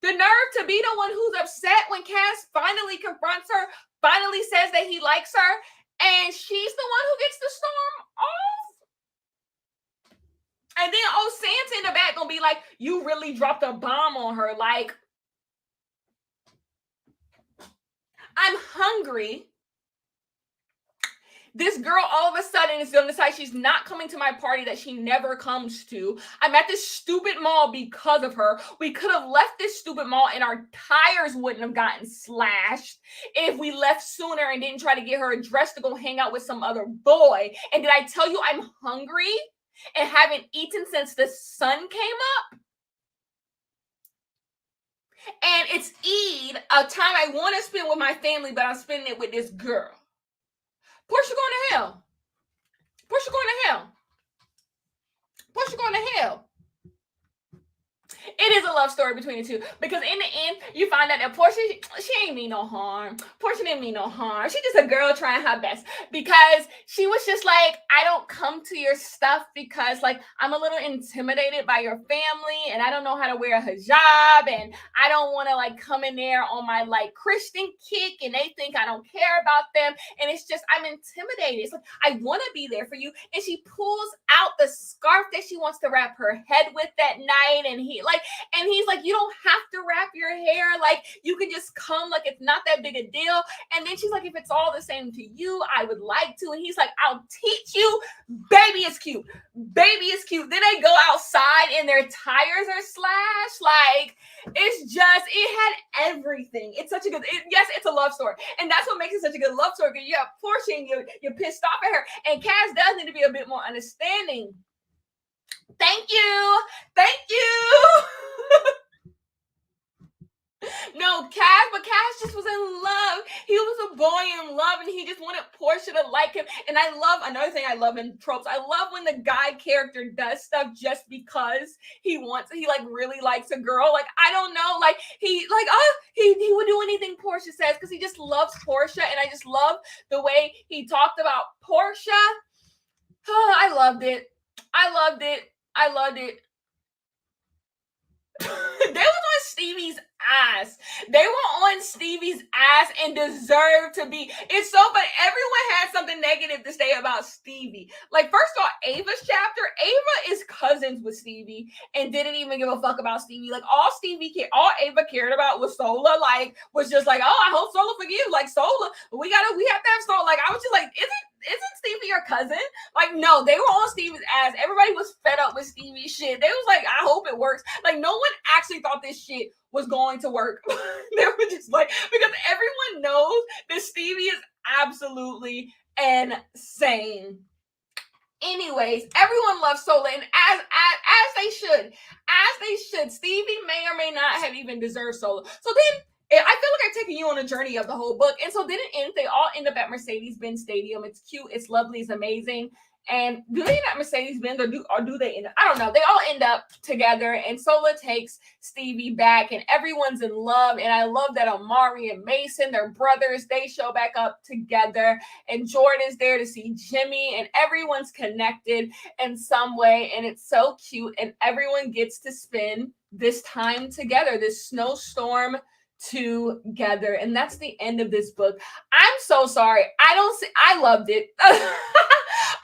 The nerve to be the one who's upset when Cass finally confronts her, finally says that he likes her, and she's the one who gets to storm off. And then Santa in the back gonna be like, you really dropped a bomb on her. Like, I'm hungry This girl all of a sudden is going to decide she's not coming to my party that she never comes to. I'm at this stupid mall because of her. We could have left this stupid mall and our tires wouldn't have gotten slashed if we left sooner and didn't try to get her a dress to go hang out with some other boy. And did I tell you I'm hungry and haven't eaten since the sun came up? And it's Eid, a time I want to spend with my family, but I'm spending it with this girl. Portia going to hell. Portia going to hell. Portia going to hell. It is a love story between the two, because in the end, you find out that Portia, she ain't mean no harm. Portia didn't mean no harm. She's just a girl trying her best, because she was just like, I don't come to your stuff because like I'm a little intimidated by your family and I don't know how to wear a hijab and I don't want to like come in there on my like Christian kick and they think I don't care about them. And it's just, I'm intimidated. It's like, I want to be there for you. And she pulls out the scarf that she wants to wrap her head with that night. And he's like, you don't have to wrap your hair. Like, you can just come, like, it's not that big a deal. And then she's like, if it's all the same to you, I would like to. And he's like, I'll teach you. Baby is cute. Baby is cute. Then they go outside and their tires are slashed. Like, it's just, it had everything. It's such a good, yes, it's a love story. And that's what makes it such a good love story, because you have Portia and you're pissed off at her. And Cass does need to be a bit more understanding. Thank you. Thank you. No, but Cass just was in love. He was a boy in love and he just wanted Portia to like him. And I love, another thing I love in tropes, I love when the guy character does stuff just because he like really likes a girl. Like, I don't know, like he would do anything Portia says because he just loves Portia. And I just love the way he talked about Portia. Oh, I loved it. They was on Stevie's ass. They were on Stevie's ass and deserve to be. It's so funny. Everyone had something negative to say about Stevie. Like, first of all, Ava's chapter, Ava is cousins with Stevie and didn't even give a fuck about Stevie. Like, all Ava cared about was Sola. Like, was just like, oh, I hope Sola forgives. Like, Sola, we have to have Sola. Like, I was just like, isn't Stevie your cousin? Like, no, they were on Stevie's ass. Everybody was fed up with Stevie's shit. They was like, I hope it works. Like, no one actually thought this shit was going to work. They were just like, because everyone knows that Stevie is absolutely insane. Anyways, everyone loves Sola, and as they should. Stevie may or may not have even deserved Sola. So then, I feel like I'm taking you on a journey of the whole book. And so then they all end up at Mercedes-Benz Stadium. It's cute, it's lovely, it's amazing. And do they end up at Mercedes-Benz or do they end up? I don't know. They all end up together, and Sola takes Stevie back, and everyone's in love. And I love that Amari and Mason, their brothers, they show back up together. And Jordan's there to see Jimmy, and everyone's connected in some way. And it's so cute. And everyone gets to spend this time together, this snowstorm together. And that's the end of this book. I'm so sorry. I loved it.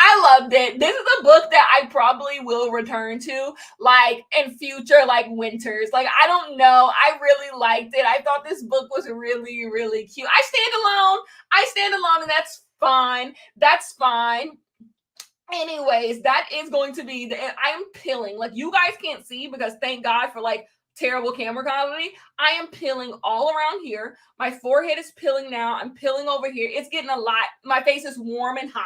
I loved it. This is a book that I probably will return to, like, in future, like, winters. Like, I don't know. I really liked it. I thought this book was really, really cute. I stand alone, and that's fine. That's fine. Anyways, that is going to be I'm pilling. Like, you guys can't see because thank God for, like, terrible camera quality. I am pilling all around here. My forehead is pilling now. I'm pilling over here. It's getting a lot. My face is warm and hot.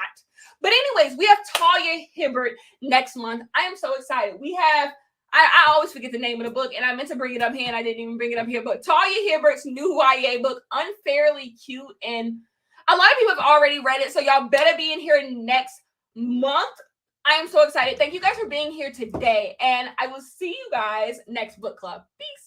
But anyways, we have Talia Hibbert next month. I am so excited. We have, I always forget the name of the book, and I meant to bring it up here, and I didn't even bring it up here, but Talia Hibbert's new YA book, Unfairly Cute, and a lot of people have already read it, so y'all better be in here next month. I am so excited. Thank you guys for being here today, and I will see you guys next book club. Peace.